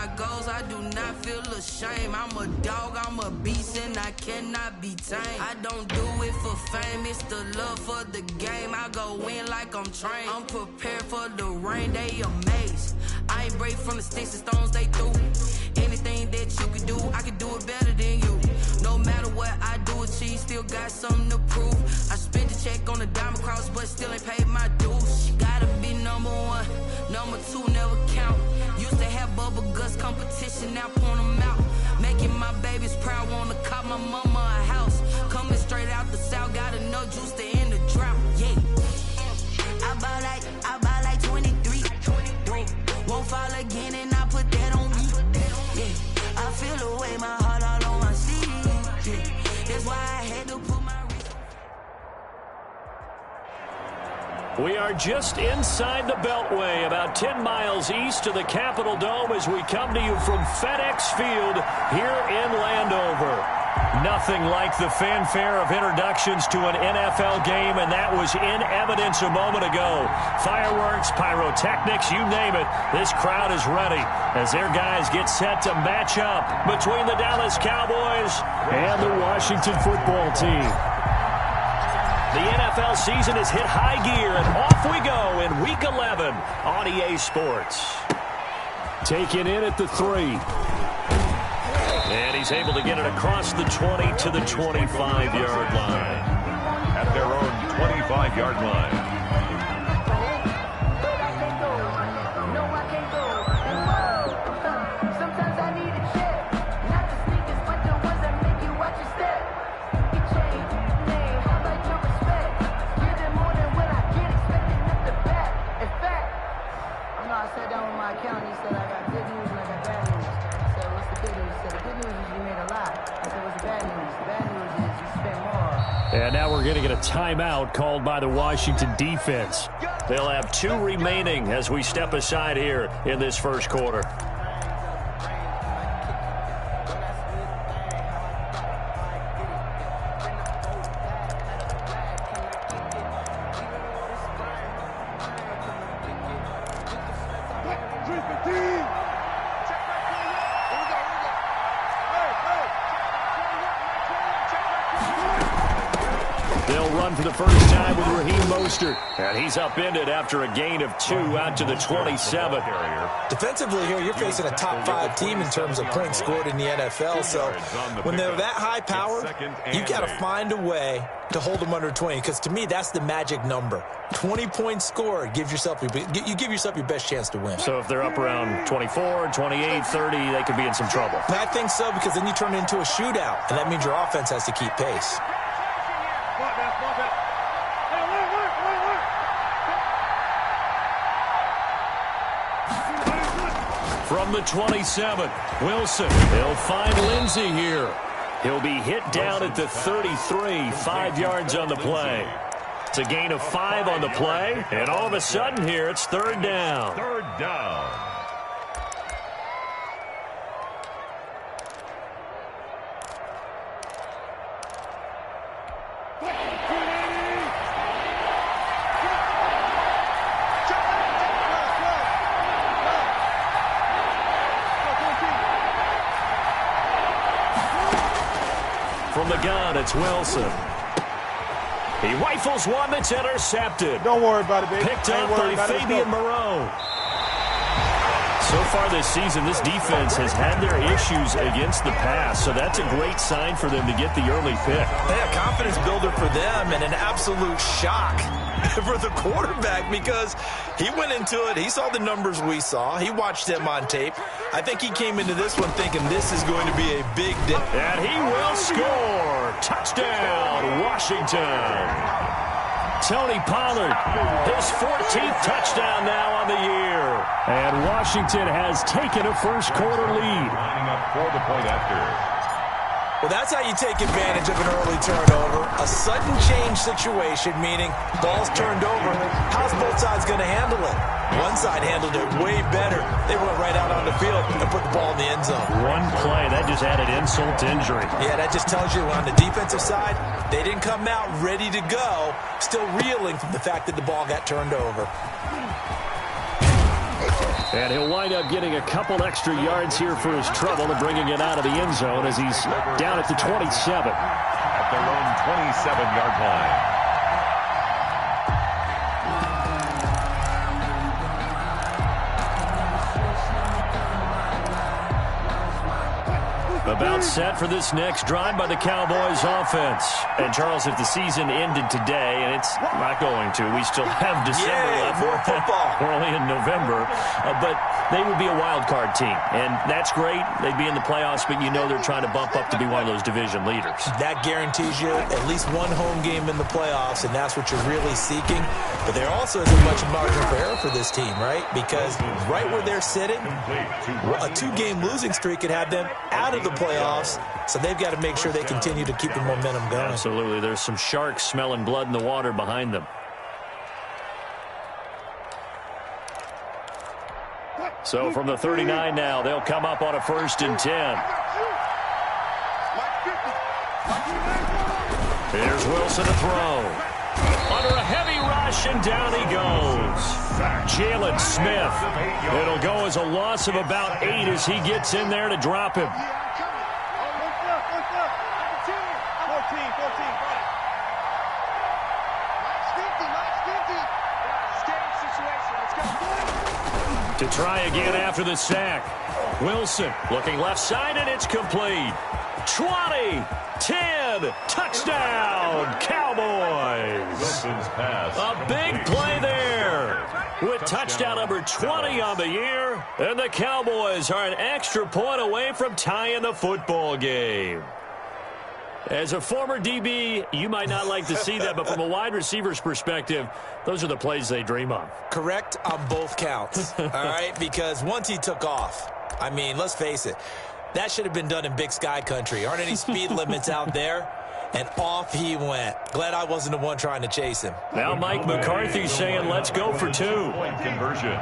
my goals, I do not feel ashamed. I'm a dog, I'm a beast, and I cannot be tamed. I don't do it for fame, it's the love for the game. I go in like I'm trained. I'm prepared for the rain, they amazed. I ain't break from the sticks and stones they threw. Anything that you can do, I can do it better than you. No matter what I do achieve, still got something to prove. I spent the check on the diamond cross, but still ain't paid my dues. Gotta be number one, number two never count. Used to have bubble guts competition, now point them out. Making my babies proud, wanna cop my mama a house. Coming straight out the south, got enough juice to end the drought. Yeah, I buy like 23. Won't fall again, and I put that on me. Yeah, I feel the way, my heart all on my sleeve. Yeah, that's why I had to put my wrist. We are just inside the Beltway, about 10 miles east of the Capitol Dome as we come to you from FedEx Field here in Landover. Nothing like the fanfare of introductions to an NFL game, and that was in evidence a moment ago. Fireworks, pyrotechnics, you name it. This crowd is ready as their guys get set to match up between the Dallas Cowboys and the Washington football team. The NFL season has hit high gear, and off we go in Week 11 on EA Sports. Taken in at the 3. And he's able to get it across the 20 to the 25-yard line. At their own 25-yard line. And now we're going to get a timeout called by the Washington defense. They'll have 2 remaining as we step aside here in this first quarter. For the first time with Raheem Mostert. And he's upended after a gain of 2 out to the 27. Defensively here, you're facing a top 5 team in terms of points scored in the NFL. So when they're that high power, you got to find a way to hold them under 20. Because to me, that's the magic number. 20 points scored, you give yourself your best chance to win. So if they're up around 24, 28, 30, they could be in some trouble. And I think so, because then you turn it into a shootout. And that means your offense has to keep pace. From the 27, Wilson. He'll find Lindsey here. He'll be hit down at the 33, 5 yards on the play. It's a gain of 5 on the play, and all of a sudden here, it's 3rd down. 3rd down. From the gun, it's Wilson. He rifles one that's intercepted. Don't worry about it, baby. Picked up by Fabian Moreau. So far this season, this defense has had their issues against the pass, so that's a great sign for them to get the early pick. Yeah, confidence builder for them and an absolute shock for the quarterback because he went into it. He saw the numbers we saw. He watched them on tape. I think he came into this one thinking this is going to be a big day. And he will score. Touchdown, Washington. Tony Pollard, his 14th touchdown now on the year. And Washington has taken a first quarter lead. Lining up for the point after. Well, that's how you take advantage of an early turnover. A sudden change situation, meaning ball's turned over. How's both sides going to handle it? One side handled it way better. They went right out on the field and put the ball in the end zone. One play, that just added insult to injury. Yeah, that just tells you on the defensive side, they didn't come out ready to go, still reeling from the fact that the ball got turned over. And he'll wind up getting a couple extra yards here for his trouble and bringing it out of the end zone as he's down at the 27. At their own 27-yard line. About set for this next drive by the Cowboys offense. And, Charles, if the season ended today, and it's not going to, we still have December left. More football. We're only in November. But they would be a wild card team. And that's great. They'd be in the playoffs, but you know they're trying to bump up to be one of those division leaders. That guarantees you at least one home game in the playoffs, and that's what you're really seeking. But there also isn't much margin for error for this team, right? Because right where they're sitting, a two-game losing streak could have them out of the playoffs, so they've got to make sure they continue to keep the momentum going. Absolutely. There's some sharks smelling blood in the water behind them. So from the 39 now, they'll come up on a 1st and 10. Here's Wilson to throw. Under a heavy rush, and down he goes. Jalen Smith. It'll go as a loss of about 8 as he gets in there to drop him. To try again after the sack. Wilson looking left side, and it's complete. 20, 10, touchdown, Cowboys. A big play there with touchdown number 20 on the year, and the Cowboys are an extra point away from tying the football game. As a former DB, you might not like to see that, but from a wide receiver's perspective, those are the plays they dream of. Correct on both counts, all right? Because once he took off, I mean, let's face it, that should have been done in Big Sky country. Aren't any speed limits out there? And off he went. Glad I wasn't the one trying to chase him. Now Mike McCarthy saying, let's go for 2. Point conversion.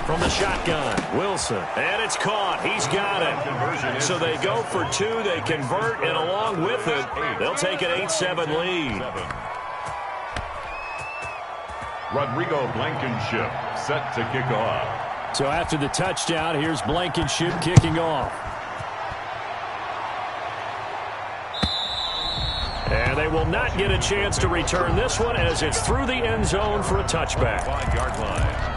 From the shotgun, Wilson, and it's caught. He's got it. So they go for 2, they convert, and along with it, they'll take an 8-7 lead. Rodrigo Blankenship set to kick off. So after the touchdown, here's Blankenship kicking off. And they will not get a chance to return this one as it's through the end zone for a touchback. 5-yard line.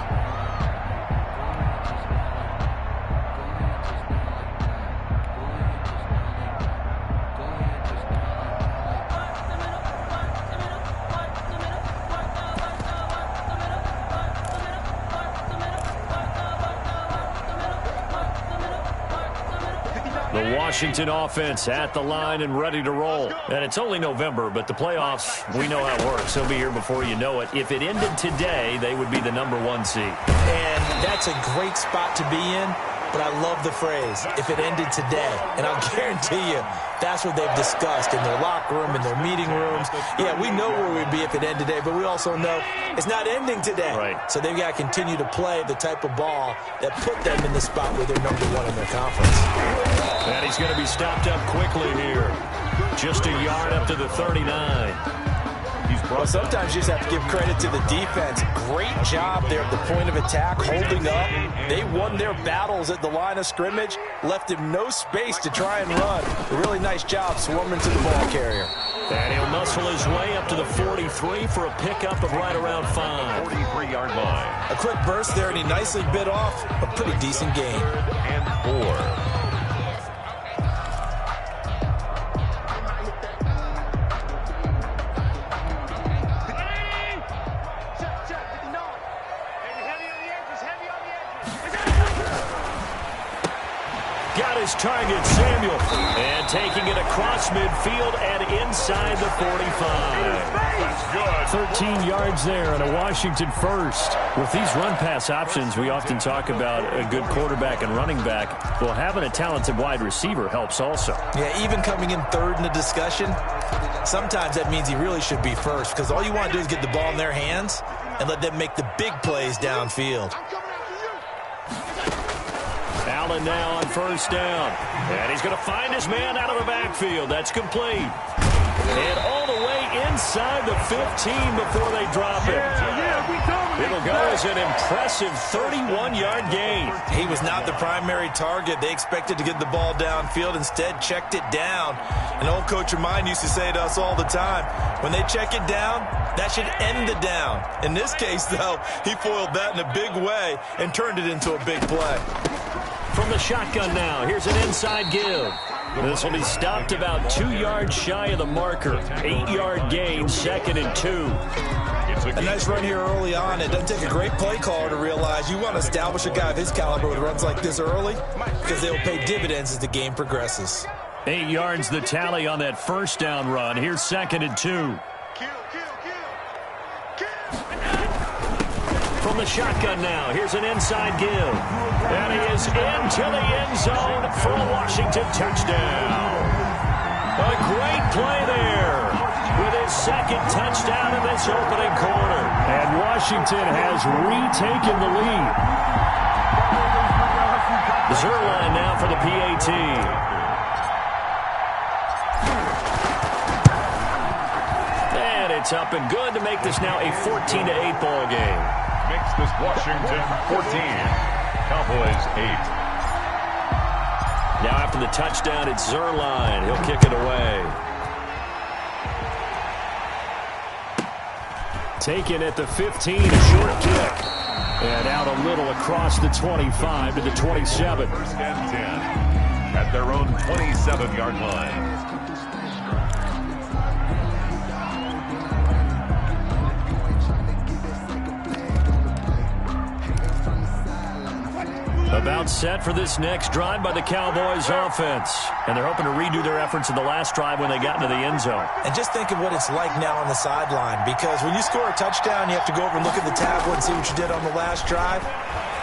The Washington offense at the line and ready to roll. And it's only November, but the playoffs, we know how it works. They'll be here before you know it. If it ended today, they would be the #1 seed. And that's a great spot to be in, but I love the phrase, if it ended today. And I'll guarantee you, that's what they've discussed in their locker room, in their meeting rooms. Yeah, we know where we'd be if it ended today, but we also know it's not ending today. Right. So they've got to continue to play the type of ball that put them in the spot where they're #1 in their conference. And he's going to be stopped up quickly here. Just a yard up to the 39. Well, sometimes you just have to give credit to the defense. Great job there at the point of attack, holding up. They won their battles at the line of scrimmage, left him no space to try and run. A really nice job swarming to the ball carrier. And he'll muscle his way up to the 43 for a pickup of right around 5. 43-yard line. A quick burst there, and he nicely bit off a pretty decent gain. And 4. Got his target, Samuel. And taking it across midfield and inside the 45. That's good. 13 yards there and a Washington first. With these run-pass options, we often talk about a good quarterback and running back. Well, having a talented wide receiver helps also. Yeah, even coming in third in the discussion, sometimes that means he really should be first because all you want to do is get the ball in their hands and let them make the big plays downfield. Allen now on first down. And he's going to find his man out of the backfield. That's complete. And all the way inside the 15 before they drop it. It'll go as an impressive 31-yard gain. He was not the primary target. They expected to get the ball downfield. Instead, checked it down. An old coach of mine used to say to us all the time, when they check it down, that should end the down. In this case, though, he foiled that in a big way and turned it into a big play. From the shotgun now, here's an inside give. This will be stopped about 2 yards shy of the marker. 8-yard gain, 2nd and 2. A nice run here early on. It doesn't take a great play caller to realize you want to establish a guy of his caliber with runs like this early because they will pay dividends as the game progresses. 8 yards the tally on that first down run. Here's 2nd and 2. From the shotgun now, here's an inside give. And he is into the end zone for a Washington touchdown. A great play there with his 2nd touchdown in this opening quarter. And Washington has retaken the lead. Zuerlein now for the PAT. And it's up and good to make this now a 14-8 ball game. Makes this Washington 14, Cowboys 8. Now after the touchdown, it's Zuerlein. He'll kick it away. Taken at the 15, a short kick. And out a little across the 25 to the 27. 1st and 10 at their own 27-yard line. About set for this next drive by the Cowboys offense. And they're hoping to redo their efforts in the last drive when they got into the end zone. And just think of what it's like now on the sideline, because when you score a touchdown, you have to go over and look at the tablet and see what you did on the last drive.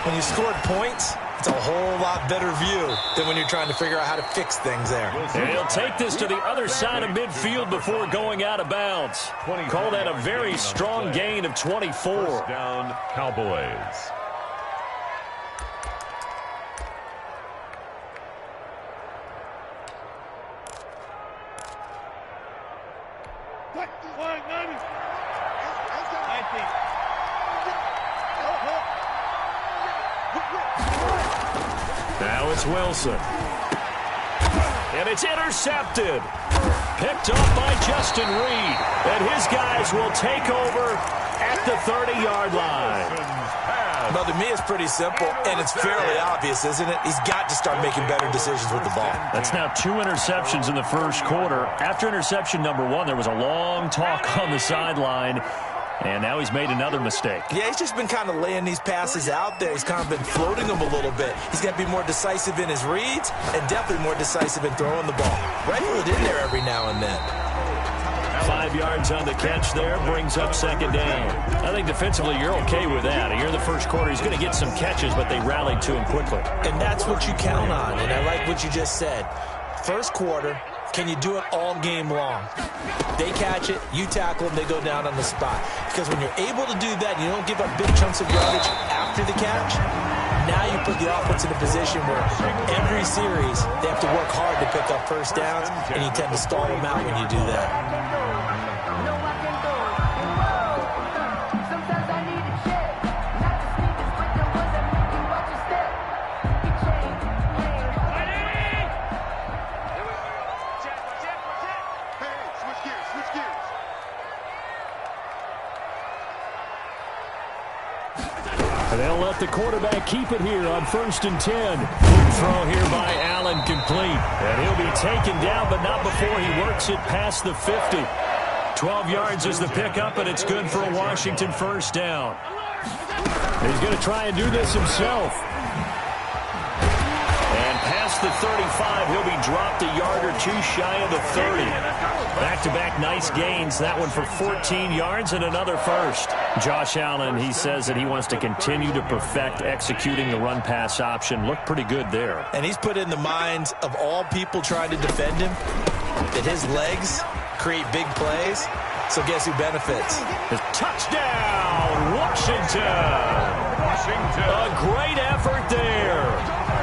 When you scored points, it's a whole lot better view than when you're trying to figure out how to fix things there. And he'll take this to the other side of midfield before going out of bounds. Call that a very strong gain of 24. First down, Cowboys. Now it's Wilson. And it's intercepted. Picked up by Justin Reed. And his guys will take over at the 30-yard line. Well, to me, it's pretty simple, and it's fairly obvious, isn't it? He's got to start making better decisions with the ball. That's now 2 interceptions in the first quarter. After interception number 1, there was a long talk on the sideline. And now he's made another mistake. Yeah, he's just been kind of laying these passes out there. He's kind of been floating them a little bit. He's got to be more decisive in his reads and definitely more decisive in throwing the ball. Rifle it in there every now and then. 5 yards on the catch there, brings up 2nd down. I think defensively you're okay with that. Here in the first quarter, he's going to get some catches, but they rallied to him quickly. And that's what you count on, and I like what you just said. First quarter, can you do it all game long? They catch it, you tackle them, they go down on the spot. Because when you're able to do that, you don't give up big chunks of yardage after the catch, now you put the offense in a position where every series they have to work hard to pick up first downs, and you tend to stall them out when you do that. They'll let the quarterback keep it here on 1st and 10. Good throw here by Allen, complete. And he'll be taken down, but not before he works it past the 50. 12 yards is the pickup, and it's good for a Washington first down. He's going to try and do this himself. And past the 35, he'll be dropped a yard or two shy of the 30. Back-to-back nice gains. That one for 14 yards and another first. Josh Allen, he says that he wants to continue to perfect executing the run-pass option. Looked pretty good there. And he's put in the minds of all people trying to defend him that his legs create big plays. So guess who benefits? The touchdown, Washington. A great effort there.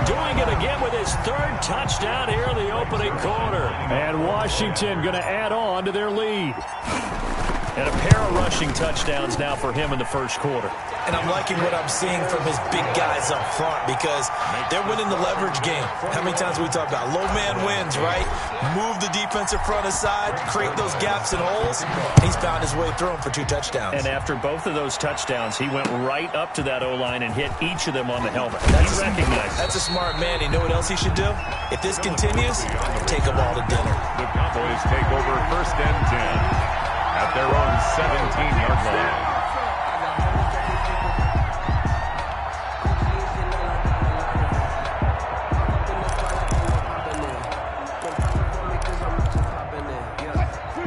Doing again with his third touchdown here in the opening quarter. And Washington going to add on to their lead. And a pair of rushing touchdowns now for him in the first quarter. And I'm liking what I'm seeing from his big guys up front because they're winning the leverage game. How many times we talk about low man wins, right? Move the defensive front aside, create those gaps and holes. He's found his way through them for 2 touchdowns. And after both of those touchdowns, he went right up to that O-line and hit each of them on the helmet. That's he recognized. That's a smart man. You know what else he should do? If this continues, take them all to dinner. The Cowboys take over 1st and 10 at their own 17-yard line.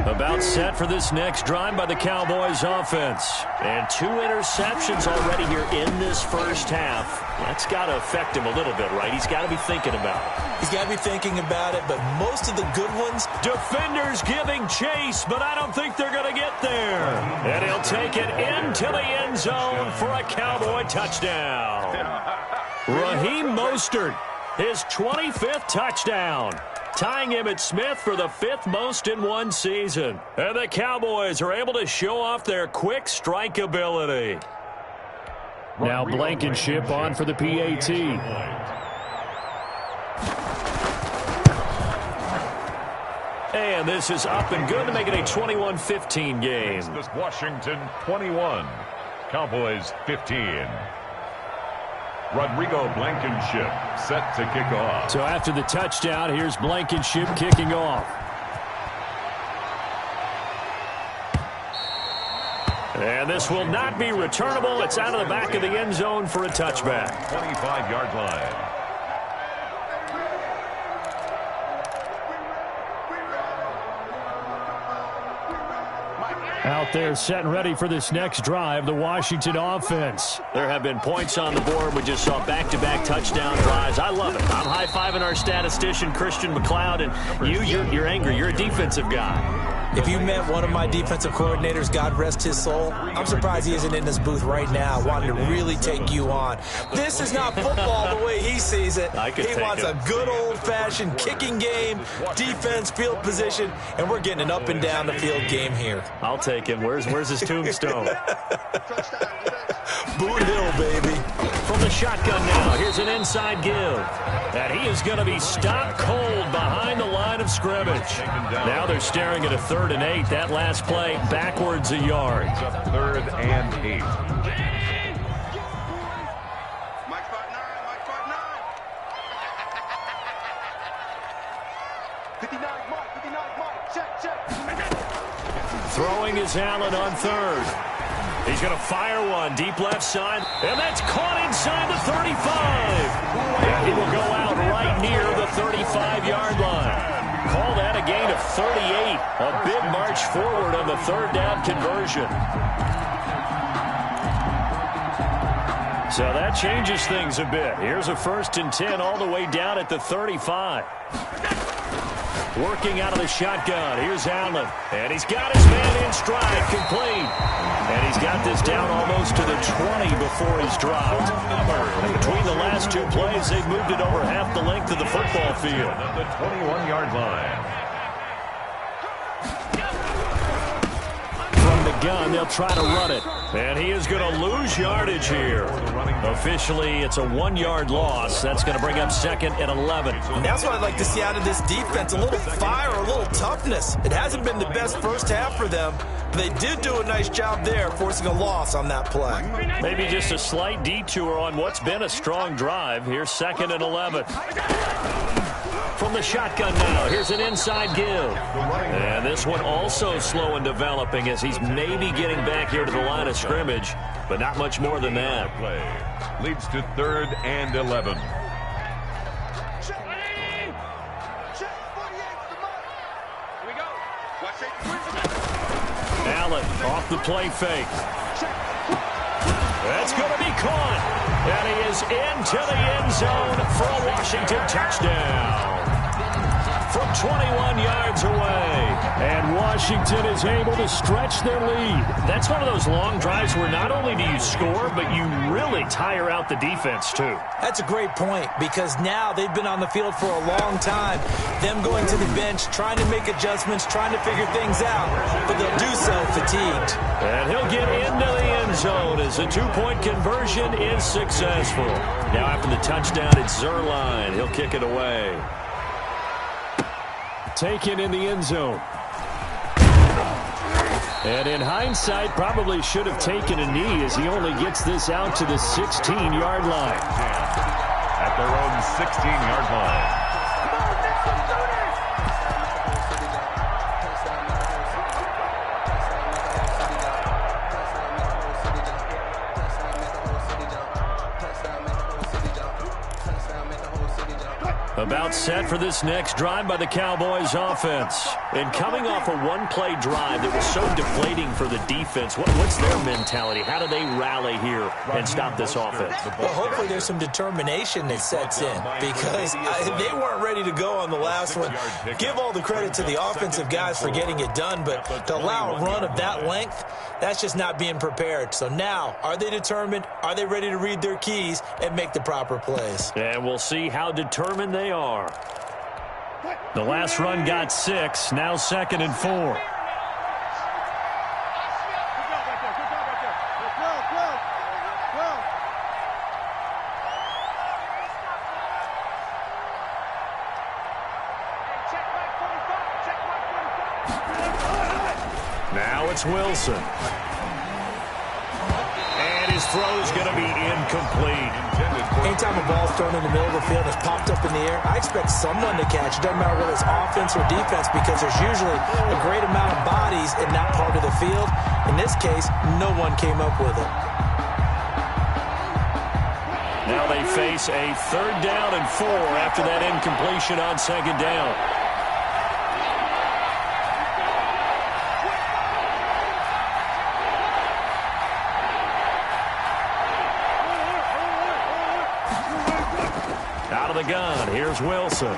About set for this next drive by the Cowboys offense. And 2 interceptions already here in this first half. That's got to affect him a little bit, right? He's got to be thinking about it. He's got to be thinking about it, but most of the good ones... Defenders giving chase, but I don't think they're going to get there. And he'll take it into the end zone for a Cowboy touchdown. Raheem Mostert, his 25th touchdown, tying Emmitt Smith for the 5th most in one season. And the Cowboys are able to show off their quick strike ability. Now Blankenship on for the PAT. And this is up and good to make it a 21-15 game. This Washington 21, Cowboys 15. Rodrigo Blankenship set to kick off. So after the touchdown, here's Blankenship kicking off. And this will not be returnable. It's out of the back of the end zone for a touchback. 25-yard line. Out there set and ready for this next drive, the Washington offense. There have been points on the board. We just saw back-to-back touchdown drives. I love it. I'm high-fiving our statistician, Christian McLeod, and you're angry. You're a defensive guy. If you met one of my defensive coordinators, God rest his soul, I'm surprised he isn't in this booth right now wanting to really take you on. This is not football the way he sees it. He wants a good old-fashioned kicking game, defense, field position, and we're getting an up and down the field game here. I'll take him. Where's his tombstone? Boot Hill, baby. From the shotgun now, here's an inside give. And he is going to be stopped cold behind the line of scrimmage. Now they're staring at a 3rd and 8. That last play backwards a yard. It's a 3rd and 8. Throwing is Allen on 3rd. He's going to fire one deep left side, and that's caught inside the 35. And he will go out right near the 35-yard line. Call that a gain of 38. A big march forward on the 3rd down conversion. So that changes things a bit. Here's a 1st and 10 all the way down at the 35. Working out of the shotgun. Here's Allen. And he's got his man in stride, complete. And he's got this down almost to the 20 before he's dropped. And between the last 2 plays, they've moved it over half the length of the football field. At the 21-yard line. From the gun, they'll try to run it. And he is going to lose yardage here. Officially, it's a 1-yard loss. That's going to bring up 2nd and 11. And that's what I'd like to see out of this defense. A little fire, a little toughness. It hasn't been the best first half for them. But they did do a nice job there, forcing a loss on that play. Maybe just a slight detour on what's been a strong drive. Here's 2nd and 11. From the shotgun now, here's an inside give. And this one also slow in developing as he's maybe getting back here to the line of scrimmage, but not much more than that. Play leads to 3rd and 11. Allen off the play fake. That's going to be caught. And he is into the end zone for a Washington touchdown. from 21 yards away. And Washington is able to stretch their lead. That's one of those long drives where not only do you score, but you really tire out the defense, too. That's a great point, because now they've been on the field for a long time. Them going to the bench, trying to make adjustments, trying to figure things out, but they'll do so fatigued. And he'll get into the end zone as a two-point conversion is successful. Now after the touchdown, it's Zuerlein. He'll kick it away. Taken in the end zone. And in hindsight, probably should have taken a knee as he only gets this out to the 16-yard line. At their own 16-yard line. About set for this next drive by the Cowboys offense. And coming off a one-play drive that was so deflating for the defense, what's their mentality? How do they rally here and stop this offense? Well, hopefully there's some determination that sets in, because they weren't ready to go on the last one. Give all the credit to the offensive guys for getting it done, but to allow a run of that length, that's just not being prepared. So now, are they determined? Are they ready to read their keys and make the proper plays? And we'll see how determined they are. The last run got 6, now 2nd and 4. Now it's Wilson. And his throw is going to be incomplete. Anytime a ball's thrown in the middle of the field and it's popped up in the air, I expect someone to catch. It doesn't matter whether it's offense or defense, because there's usually a great amount of bodies in that part of the field. In this case, no one came up with it. Now they face a 3rd down and 4 after that incompletion on 2nd down. Out of the gun, here's Wilson.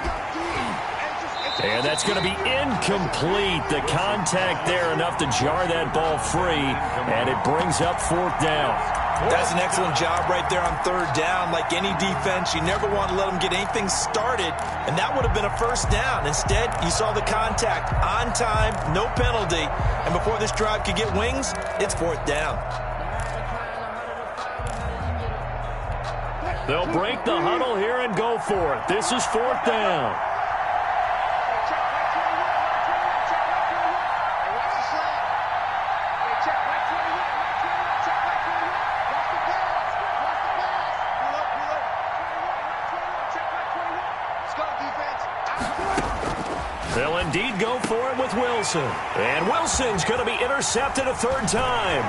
And that's going to be incomplete. The contact there enough to jar that ball free, and it brings up 4th down. That's an excellent job right there on 3rd down. Like any defense, you never want to let them get anything started, and that would have been a 1st down. Instead, you saw the contact on time, no penalty, and before this drive could get wings, it's 4th down. They'll break the huddle here and go for it. This is 4th down. They'll indeed go for it with Wilson. And Wilson's going to be intercepted a 3rd time.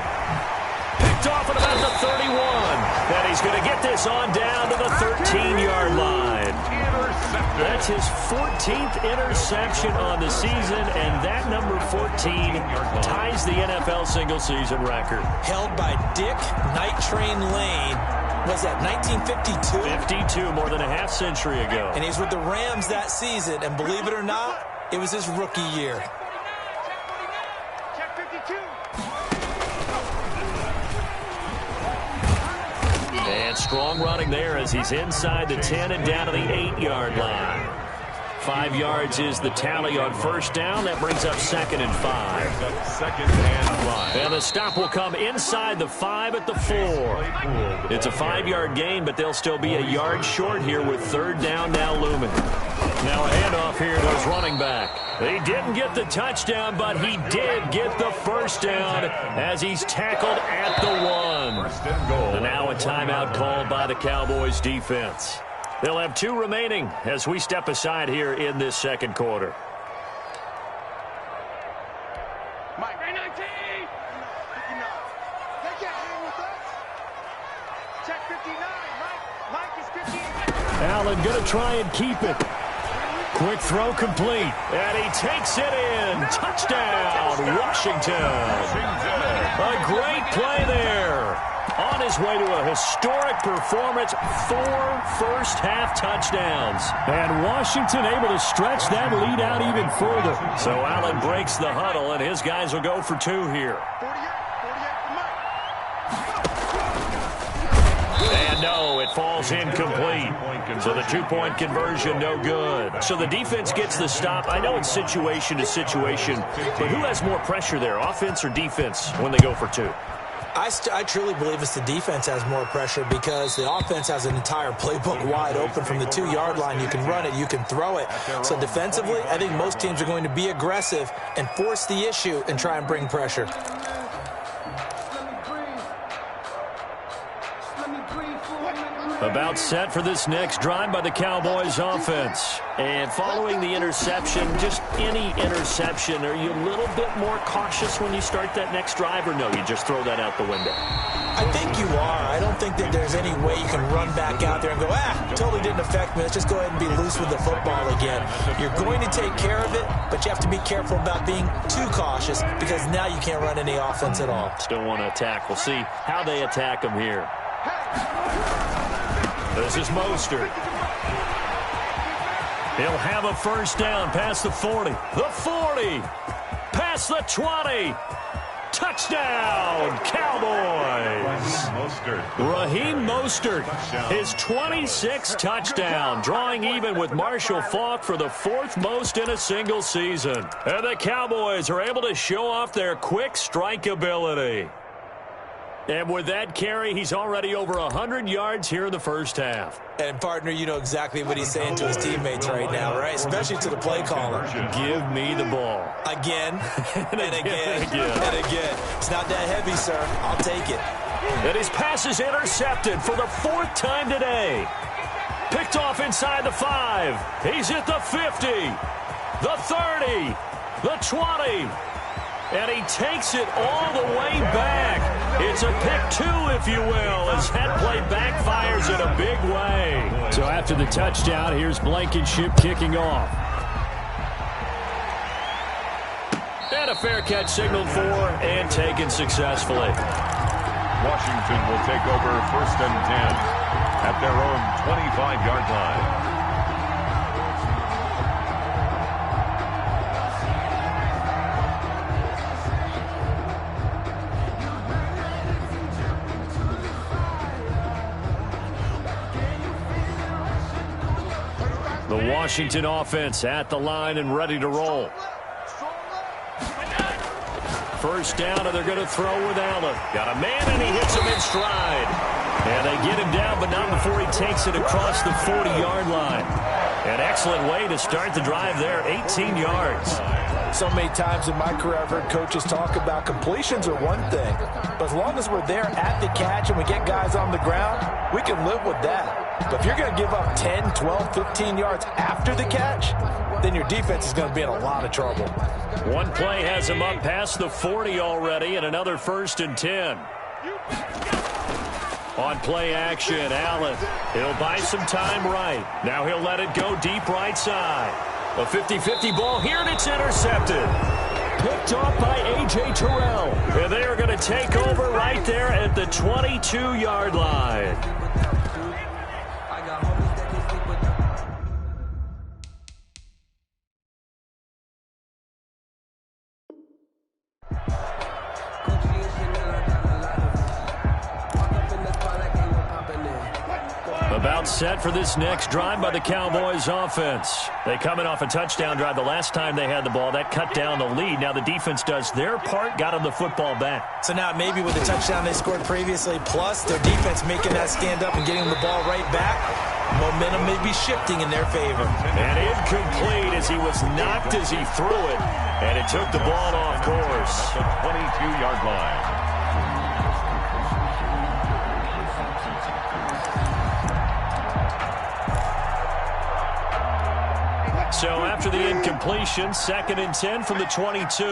Picked off at about the 31. And he's going to get this on down to the 13-yard line. That's his 14th interception on the season, and that number 14 ties the NFL single-season record. Held by Dick Night Train Lane. Was that 1952? 52, more than a half-century ago. And he's with the Rams that season, and believe it or not, it was his rookie year. And strong running there as he's inside the 10 and down to the 8-yard line. 5 yards is the tally on 1st down. That brings up 2nd and 5. 2nd and 5. And the stop will come inside the 5 at the 4. It's a 5-yard gain, but they'll still be a yard short here with 3rd down now looming. Now a handoff here to his running back. He didn't get the touchdown, but he did get the 1st down as he's tackled at the 1. 1st and goal. And now a timeout called by the Cowboys defense. They'll have 2 remaining as we step aside here in this 2nd quarter. Mike, 19! They can't hang with us. Check 59. Mike is 58. Allen going to try and keep it. Quick throw complete. And he takes it in. Touchdown, Washington. A great play there on his way to a historic performance, 4 first-half touchdowns. And Washington able to stretch that lead out even further. So Allen breaks the huddle, and his guys will go for 2 here. And no, it falls incomplete. So the 2-point conversion, no good. So the defense gets the stop. I know it's situation to situation, but who has more pressure there, offense or defense, when they go for 2? I truly believe it's the defense has more pressure because the offense has an entire playbook wide open from the 2-yard line. You can run it, you can throw it. So defensively, I think most teams are going to be aggressive and force the issue and try and bring pressure. About set for this next drive by the Cowboys offense. And following the interception, just any interception, are you a little bit more cautious when you start that next drive, or no, you just throw that out the window? I think you are. I don't think that there's any way you can run back out there and go, totally didn't affect me. Let's just go ahead and be loose with the football again. You're going to take care of it, but you have to be careful about being too cautious because now you can't run any offense at all. Still want to attack. We'll see how they attack them here. This is Mostert. He'll have a first down past the 40. The 40. Past the 20. Touchdown, Cowboys. Raheem Mostert, his 26th touchdown, drawing even with Marshall Faulk for the 4th most in a single season. And the Cowboys are able to show off their quick strike ability. And with that carry, he's already over 100 yards here in the first half. And, partner, you know exactly what he's saying to his teammates right now, right? Especially to the play caller. Give me the ball. Again, and again, and again. It's not that heavy, sir. I'll take it. And his pass is intercepted for the 4th time today. Picked off inside the 5. He's at the 50, the 30, the 20. And he takes it all the way back. It's a pick 2, if you will, as that play backfires in a big way. So after the touchdown, here's Blankenship kicking off. And a fair catch signaled for and taken successfully. Washington will take over 1st and 10 at their own 25-yard line. The Washington offense at the line and ready to roll. First down, and they're going to throw with Allen. Got a man, and he hits him in stride. And they get him down, but not before he takes it across the 40-yard line. An excellent way to start the drive there, 18 yards. So many times in my career, I've heard coaches talk about completions are one thing. But as long as we're there at the catch and we get guys on the ground, we can live with that. But if you're going to give up 10, 12, 15 yards after the catch, then your defense is going to be in a lot of trouble. One play has him up past the 40 already, and another 1st and 10. On play action, Allen. He'll buy some time right. Now he'll let it go deep right side. A 50-50 ball here, and it's intercepted. Picked off by A.J. Terrell. And they are going to take over right there at the 22-yard line. About set for this next drive by the Cowboys offense. They coming off a touchdown drive the last time they had the ball. That cut down the lead. Now the defense does their part, got them the football back. So now maybe with the touchdown they scored previously, plus their defense making that stand up and getting the ball right back, momentum may be shifting in their favor. And incomplete as he was knocked as he threw it. And it took the ball off course. At the 22-yard line. So after the incompletion, 2nd and 10 from the 22.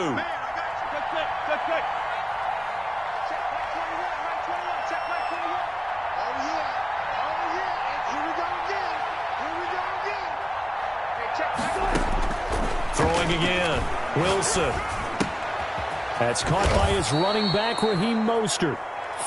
Throwing again. Wilson. That's caught by his running back, Raheem Mostert.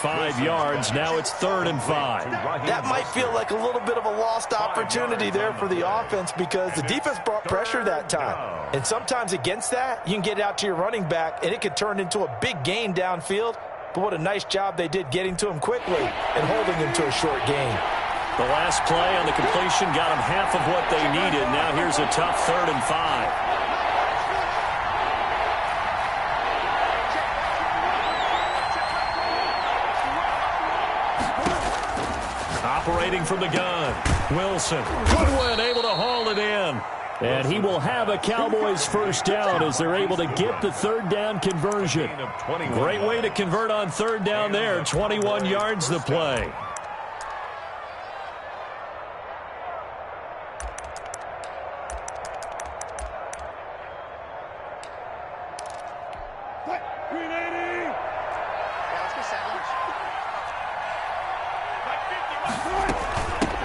5 yards. Now it's 3rd and 5. That might feel like a little bit of a lost opportunity there for the offense because the defense brought pressure that time. And sometimes against that, you can get it out to your running back, and it could turn into a big gain downfield. But what a nice job they did getting to him quickly and holding him to a short gain. The last play on the completion got them half of what they needed. Now here's a tough 3rd and 5. Operating from the gun, Wilson. Goodwin able to haul it in. And he will have a Cowboys first down as they're able to get the 3rd down conversion. Great way to convert on 3rd down there. 21 yards the play.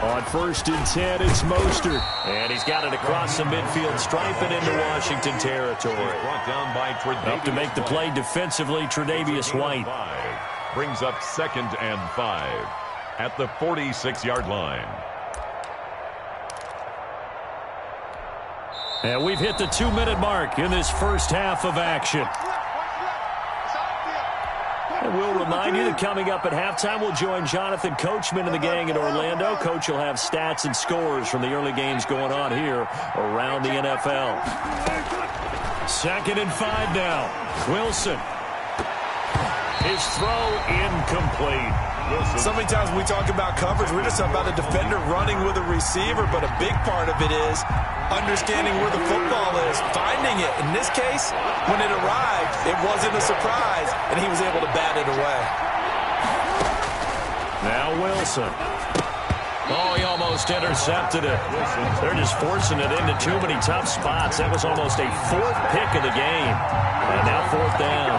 On 1st and 10, it's Mostert. And he's got it across the midfield stripe and into Washington territory. Brought down by Up to make the play defensively, Tre'Davious White. Brings up 2nd and 5 at the 46-yard line. And we've hit the 2-minute mark in this first half of action. And we'll remind you that coming up at halftime, we'll join Jonathan Coachman and the gang in Orlando. Coach will have stats and scores from the early games going on here around the NFL. 2nd and 5 now. Wilson. His throw incomplete. So many times when we talk about coverage, we're just about a defender running with a receiver, but a big part of it is understanding where the football is, finding it. In this case, when it arrived, it wasn't a surprise, and he was able to bat it away. Now Wilson. Oh, he almost intercepted it. They're just forcing it into too many tough spots. That was almost a 4th pick of the game. And now 4th down.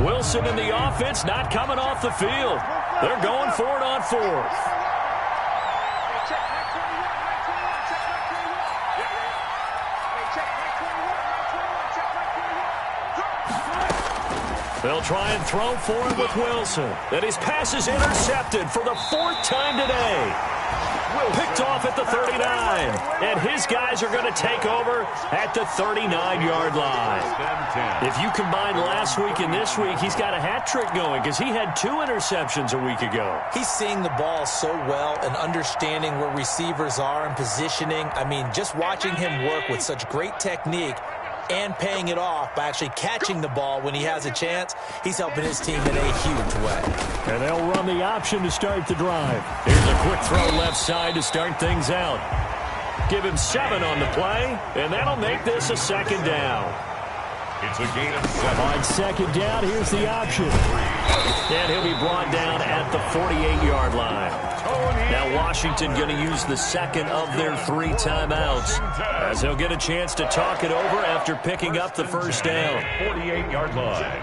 Wilson in the offense not coming off the field. They're going for it on 4th. They'll try and throw for it with Wilson. And his pass is intercepted for the 4th time today. Picked off at the 39. And his guys are going to take over at the 39-yard line. If you combine last week and this week, he's got a hat trick going because he had 2 interceptions a week ago. He's seeing the ball so well and understanding where receivers are and positioning. I mean, just watching him work with such great technique and paying it off by actually catching the ball when he has a chance, he's helping his team in a huge way. And they'll run the option to start the drive. Here's a quick throw left side to start things out. Give him 7 on the play, and that'll make this a 2nd down. It's a gain of 7. On 2nd down, here's the option. And he'll be brought down at the 48-yard line. Now Washington going to use the 2nd of their 3 timeouts as they'll get a chance to talk it over after picking up the 1st down. 48-yard line.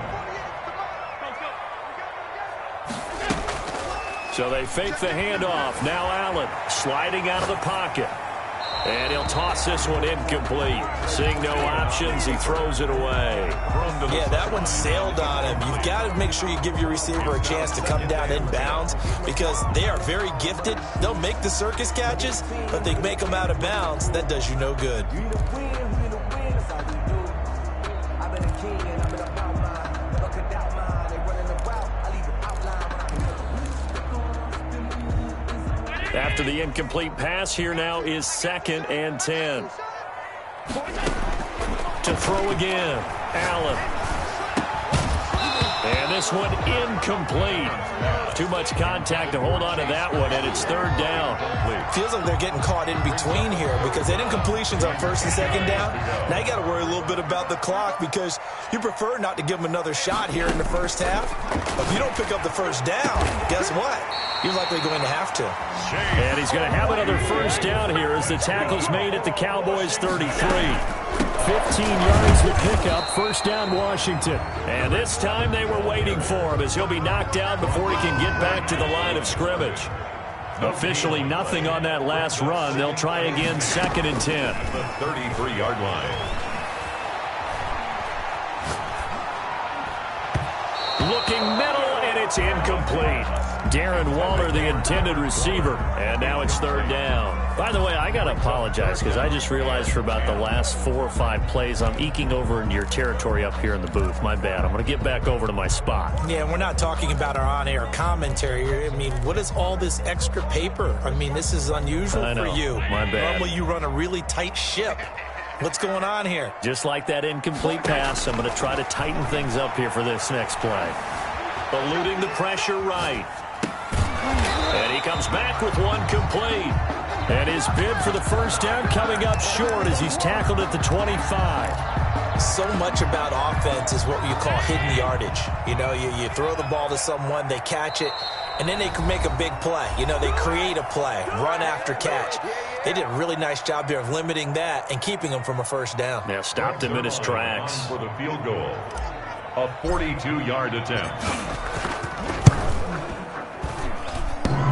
So they fake the handoff. Now Allen sliding out of the pocket. And he'll toss this one incomplete. Seeing no options, he throws it away. Yeah, that one sailed on him. You've got to make sure you give your receiver a chance to come down inbounds because they are very gifted. They'll make the circus catches, but they make them out of bounds. That does you no good. After the incomplete pass, here now is 2nd and 10. To throw again, Allen. And this one incomplete. Too much contact to hold on to that one, and it's 3rd down. Feels like they're getting caught in between here because they had incompletions on 1st and 2nd down. Now you got to worry a little bit about the clock because you prefer not to give them another shot here in the first half. But if you don't pick up the 1st down, guess what? You're likely going to have to. And he's going to have another 1st down here as the tackle's made at the Cowboys 33. 15 yards to pick up. First down, Washington. And this time they were waiting for him as he'll be knocked down before he can get back to the line of scrimmage. Officially nothing on that last run. They'll try again, 2nd and 10. At the 33-yard line. Looking middle, and it's incomplete. Darren Waller, the intended receiver. And now it's 3rd down. By the way, I got to apologize because I just realized for about the last 4 or 5 plays, I'm eking over into your territory up here in the booth. My bad. I'm going to get back over to my spot. Yeah, we're not talking about our on-air commentary. I mean, what is all this extra paper? I mean, this is unusual for you. My bad. Normally you run a really tight ship. What's going on here? Just like that incomplete pass, I'm going to try to tighten things up here for this next play. Eluding the pressure right. And he comes back with one complete. And his bid for the first down coming up short as he's tackled at the 25. So much about offense is what you call hidden yardage. You know, you throw the ball to someone, they catch it, and then they can make a big play. You know, they create a play, run after catch. They did a really nice job there of limiting that and keeping him from a first down. Yeah, stopped him in his tracks. For the field goal. A 42-yard attempt.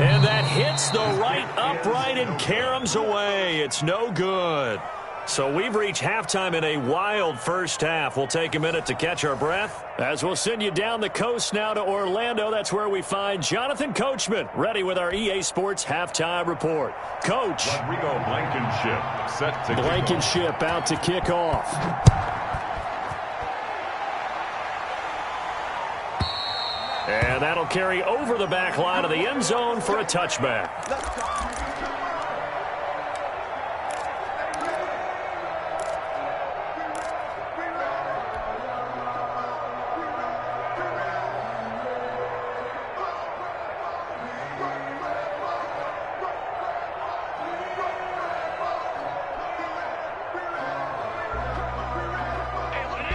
And that hits the right upright and caroms away. It's no good. So we've reached halftime in a wild first half. We'll take a minute to catch our breath as we'll send you down the coast now to Orlando. That's where we find Jonathan Coachman ready with our EA Sports halftime report. Coach. Rodrigo Blankenship set to Blankenship out to kick off. And that'll carry over the back line of the end zone for a touchback.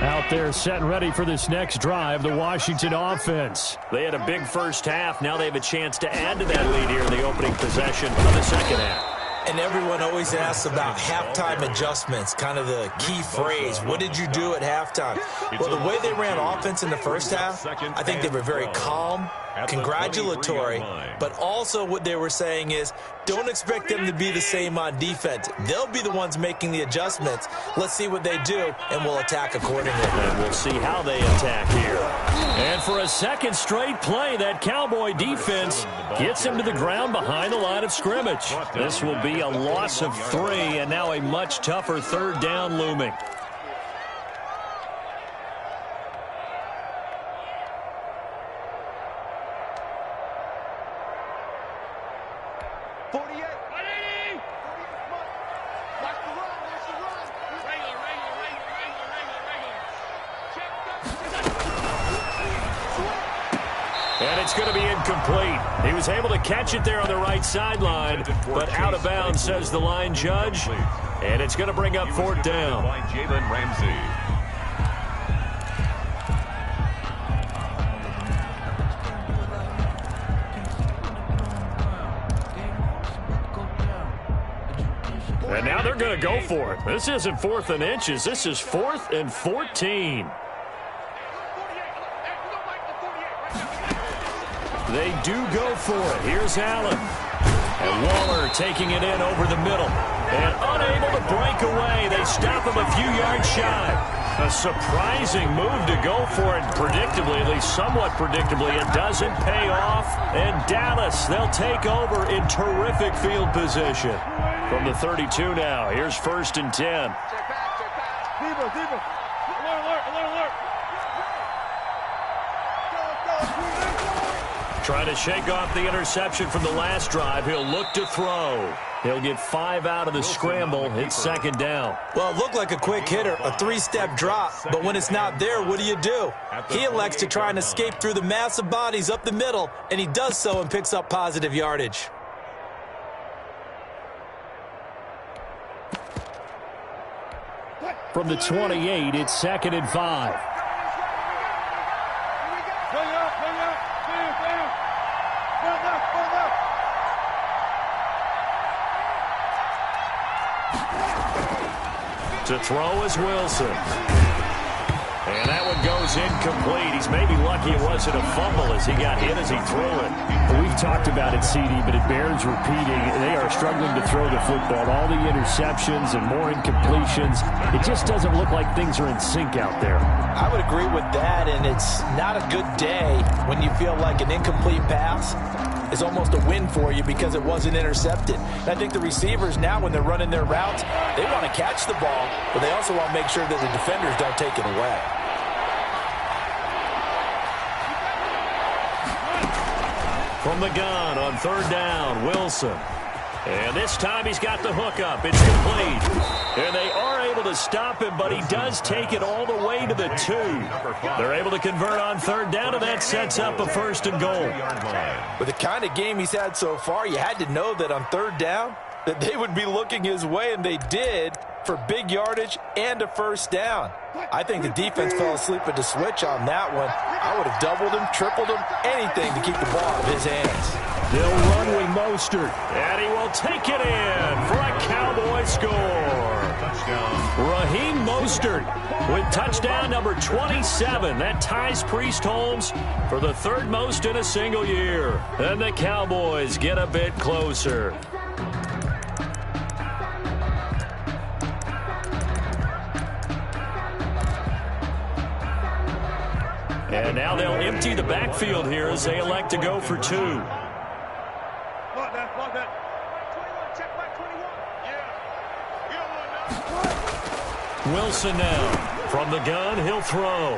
Out there set and ready for this next drive, the Washington offense. They had a big first half. Now they have a chance to add to that lead here in the opening possession of the second half. And everyone always asks about halftime adjustments, kind of the key phrase. What did you do at halftime? Well, the way they ran offense in the first half, I think they were very calm, congratulatory, but also what they were saying is don't expect them to be the same on defense. They'll be the ones making the adjustments. Let's see what they do, and we'll attack accordingly. And we'll see how they attack here. And for a second straight play, that Cowboy defense gets him to the ground behind the line of scrimmage. This will be a loss of 3, and now a much tougher 3rd down looming. And it's going to be incomplete. He was able to catch it there on the right sideline, but out of bounds, says the line judge. And it's going to bring up 4th down. By Jalen Ramsey. And now they're going to go for it. This isn't 4th and inches. This is 4th and 14. They do go for it. Here's Allen. And Waller taking it in over the middle. And unable to break away. They stop him a few yards shy. A surprising move to go for it. Predictably, at least somewhat predictably, it doesn't pay off. And Dallas, they'll take over in terrific field position. From the 32 now, here's 1st and 10. Check back. Deeper. Alert. Trying to shake off the interception from the last drive. He'll look to throw. He'll get 5 out of the scramble. It's 2nd down. Well, it looked like a quick hitter, a 3-step drop, but when it's not there, what do? He elects to try and escape through the massive bodies up the middle, and he does so and picks up positive yardage. From the 28, it's 2nd and 5. To throw is Wilson. And that one goes incomplete. He's maybe lucky it wasn't a fumble as he got hit as he threw it. We've talked about it, CD, but it bears repeating. They are struggling to throw the football. All the interceptions and more incompletions. It just doesn't look like things are in sync out there. I would agree with that, and it's not a good day when you feel like an incomplete pass is almost a win for you because it wasn't intercepted. And I think the receivers now, when they're running their routes, they want to catch the ball, but they also want to make sure that the defenders don't take it away. From the gun on third down, Wilson. And this time he's got the hook up. It's complete. And they are able to stop him, but he does take it all the way to the 2. They're able to convert on third down, and that sets up a 1st and goal. With the kind of game he's had so far, you had to know that on third down that they would be looking his way, and they did, for big yardage and a 1st down. I think the defense fell asleep at the switch on that one. I would have doubled him, tripled him, anything to keep the ball out of his hands. They'll run with Mostert. And he will take it in for a Cowboy score. Raheem Mostert with touchdown number 27. That ties Priest Holmes for the 3rd most in a single year. And the Cowboys get a bit closer. And now they'll empty the backfield here as they elect to go for 2. Wilson now. From the gun, he'll throw.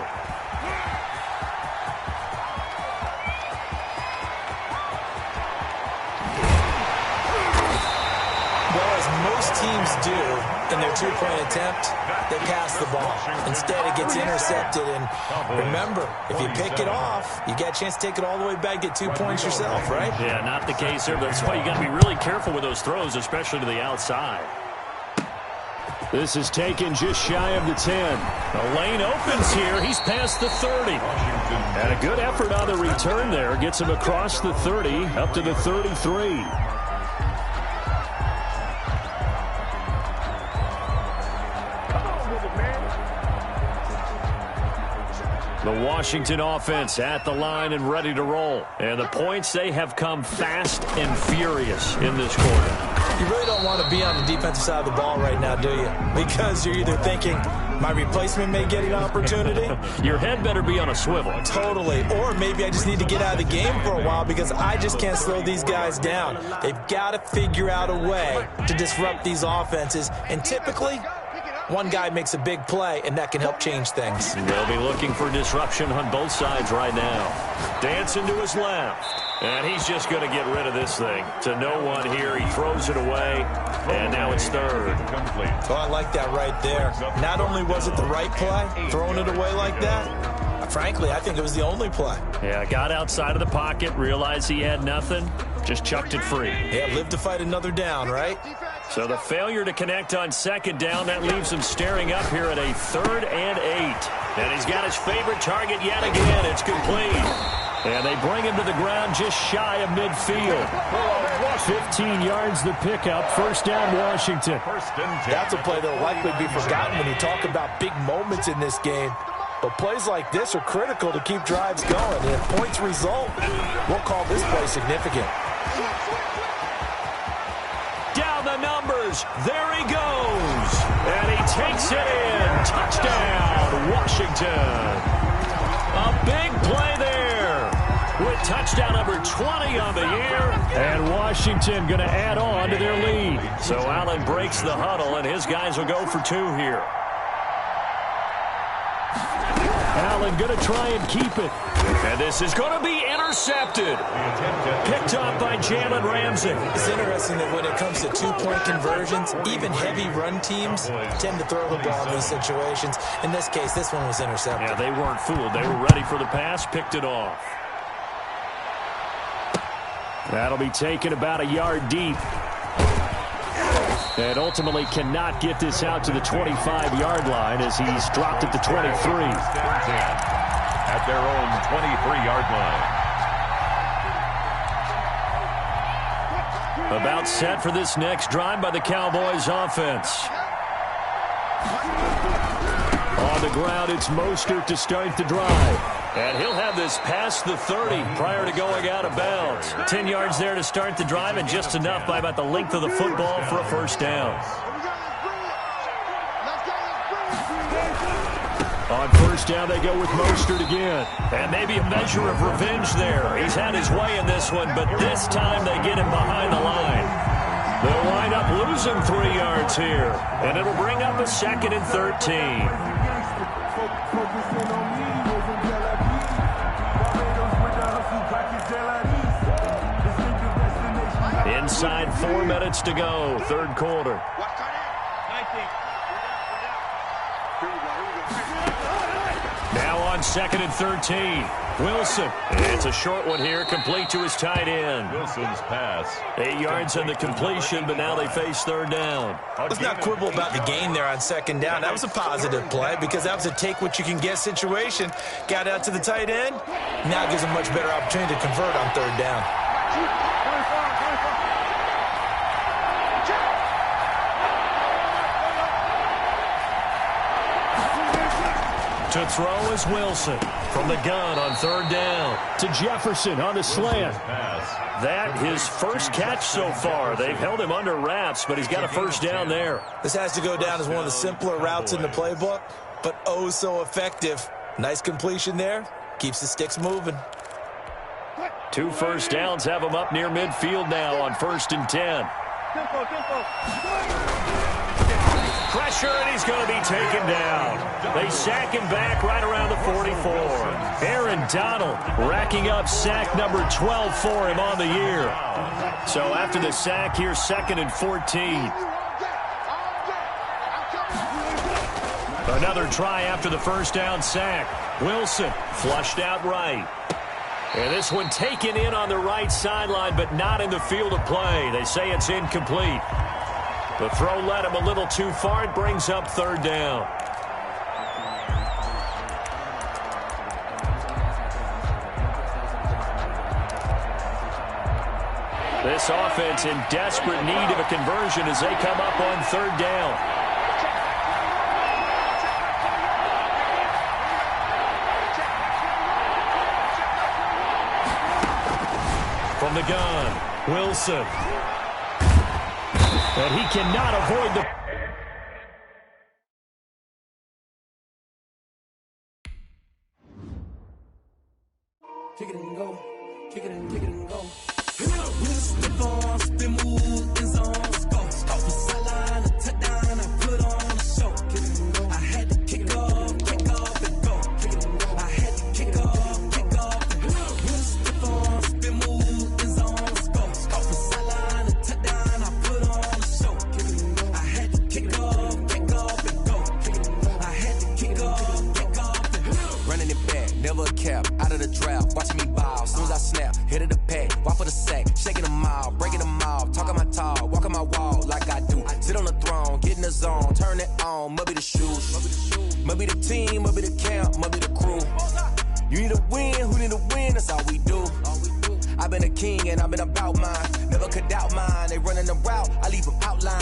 Well, as most teams do in their 2-point attempt, they pass the ball. Instead, it gets intercepted. And remember, if you pick it off, you get a chance to take it all the way back, get 2 points yourself, right? Yeah, not the case there. That's why you got to be really careful with those throws, especially to the outside. This is taken just shy of the 10. The lane opens here. He's past the 30. And a good effort on the return there. Gets him across the 30, up to the 33. The Washington offense at the line and ready to roll. And the points, they have come fast and furious in this quarter. You really don't want to be on the defensive side of the ball right now, do you? Because you're either thinking, my replacement may get an opportunity. Your head better be on a swivel. Totally. Or maybe I just need to get out of the game for a while because I just can't slow these guys down. They've got to figure out a way to disrupt these offenses. And typically, one guy makes a big play, and that can help change things. They'll be looking for disruption on both sides right now. Dancing to his left. And he's just going to get rid of this thing. To no one here. He throws it away. And now it's 3rd. Oh, I like that right there. Not only was it the right play, throwing it away like that, frankly, I think it was the only play. Yeah, got outside of the pocket, realized he had nothing, just chucked it free. Yeah, live to fight another down, right? So the failure to connect on 2nd down, that leaves him staring up here at a 3rd and 8. And he's got his favorite target yet again. It's complete. And they bring him to the ground just shy of midfield. 15 yards the pickup. 1st down, Washington. That's a play that will likely be forgotten when you talk about big moments in this game. But plays like this are critical to keep drives going. And if points result, we'll call this play significant. Down the numbers. There he goes. And he takes it in. Touchdown, Washington. A big play there. With touchdown number 20 on the year. And Washington going to add on to their lead. So Allen breaks the huddle, and his guys will go for 2 here. Allen going to try and keep it. And this is going to be intercepted. Picked up by Jalen Ramsey. It's interesting that when it comes to 2-point conversions, even heavy run teams tend to throw the ball in these situations. In this case, this one was intercepted. Yeah, they weren't fooled. They were ready for the pass, picked it off. That'll be taken about a yard deep. And ultimately cannot get this out to the 25-yard line as he's dropped at the 23. At their own 23-yard line. About set for this next drive by the Cowboys offense. On the ground, it's Mostert to start the drive. And he'll have this past the 30 prior to going out of bounds. 10 yards there to start the drive, and just enough by about the length of the football for a first down. On first down, they go with Mostert again. And maybe a measure of revenge there. He's had his way in this one, but this time they get him behind the line. They'll wind up losing 3 yards here. And it'll bring up a 2nd and 13. Inside 4 minutes to go, third quarter. Now on 2nd and 13. Wilson. It's a short one here, complete to his tight end. Wilson's pass. 8 yards on the completion, but now they face third down. Let's not quibble about the gain there on 2nd down. That was a positive play because that was a take-what-you-can-get situation. Got out to the tight end. Now gives him much better opportunity to convert on 3rd down. To throw is Wilson from the gun on 3rd down. To Jefferson on the slant. That his first catch so far. They've held him under wraps, but he's got a first down there. This has to go down as one of the simpler routes in the playbook, but oh so effective. Nice completion there. Keeps the sticks moving. 2 first downs have him up near midfield now on 1st and 10. Pressure, and he's going to be taken down. They sack him back right around the 44. Aaron Donald racking up sack number 12 for him on the year. So after the sack, here's 2nd and 14. Another try after the first down sack. Wilson flushed out right. And this one taken in on the right sideline, but not in the field of play. They say it's incomplete. The throw led him a little too far. It brings up 3rd down. This offense in desperate need of a conversion as they come up on 3rd down. From the gun, Wilson. And he cannot avoid the... Kick it and go. Kick it and go. Wrist the ball, spin move, in zone, score. Off the sideline, a touchdown, I put on a show. Kick it and go. I had to kick off and go. Kick it and go. I had to kick off and go. Wrist the ball, spin move, in zone, score. Off the sideline, a touchdown, I put on a show. Kick it and go. I had to kick off and go. Kick it and go. I had to kick off and go. Running it back, never a cap, out of the drought, watching me ball. As soon as I snap, hit of the pack, walk for the sack, shaking them out, breaking them out, talking my talk, walking my wall like I do. Sit on the throne, get in the zone, turn it on, must be the shoes, must be the team, must be the camp, must be the crew. You need a win, who need a win, that's all we do. I've been a king and I've been about mine, never could doubt mine. They running the route, I leave them outline.